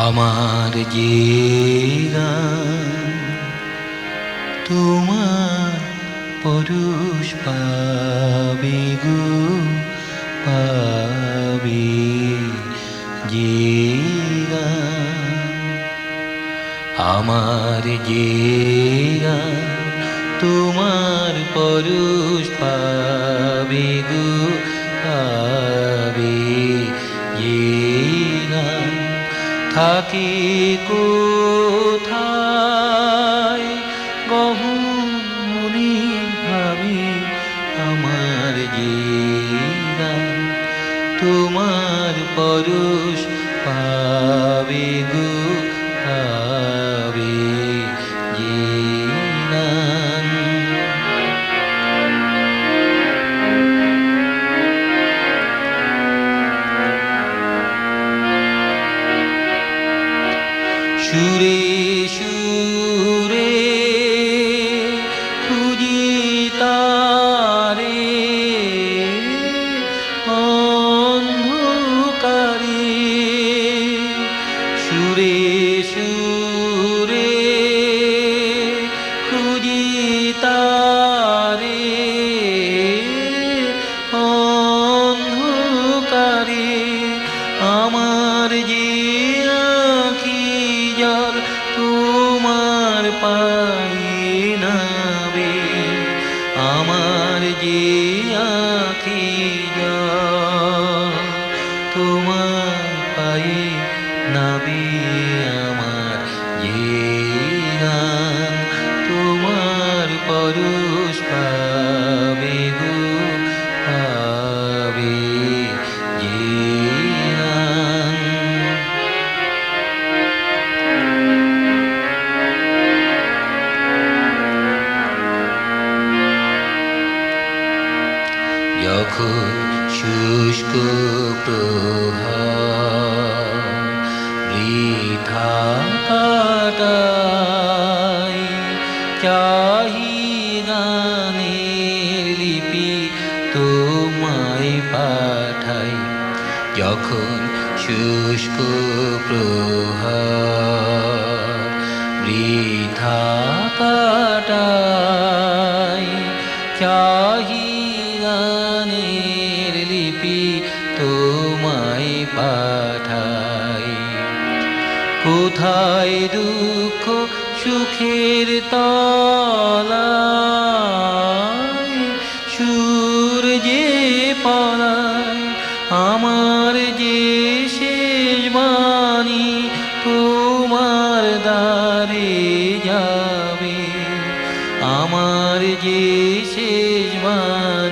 আমার যে গান তোমার পরশ পাবে গো, পাবে যে গান। আমার যে গান তোমার পরশ পাবে গো, পাবে যে গান। থাকে কোথায় গহনে ভাবে আমার যে গান তোমার পরশ পাবে গো, পাবে যে গান। সুরে সুরে খুঁজি তারে অন্ধকারে, সুরে সুরে খুঁজি তারে অন্ধকারে। আমার যে আঁখি জল তোমার পায়ে নাবে, আমার যে আঁখি জল তোমার পায়ে নাবে। আমার যে গান তোমার পরশ পাবে গো, পাবে যে গান। যখন শুষ্ক প্রহার বৃথা কাটাই, চাহি গানের লিপি তোমায় পাঠাই। যখন শুষ্ক প্রহার বৃথা কাটাই, চাহি গানের লিপি তোমায় পাঠাই। কোথায় দুঃখ সুখের তলায় সুর যে পলায়, আমার যে শেষ বাণী তোমার দ্বারে যাবে। আমার যে শেষ বাণী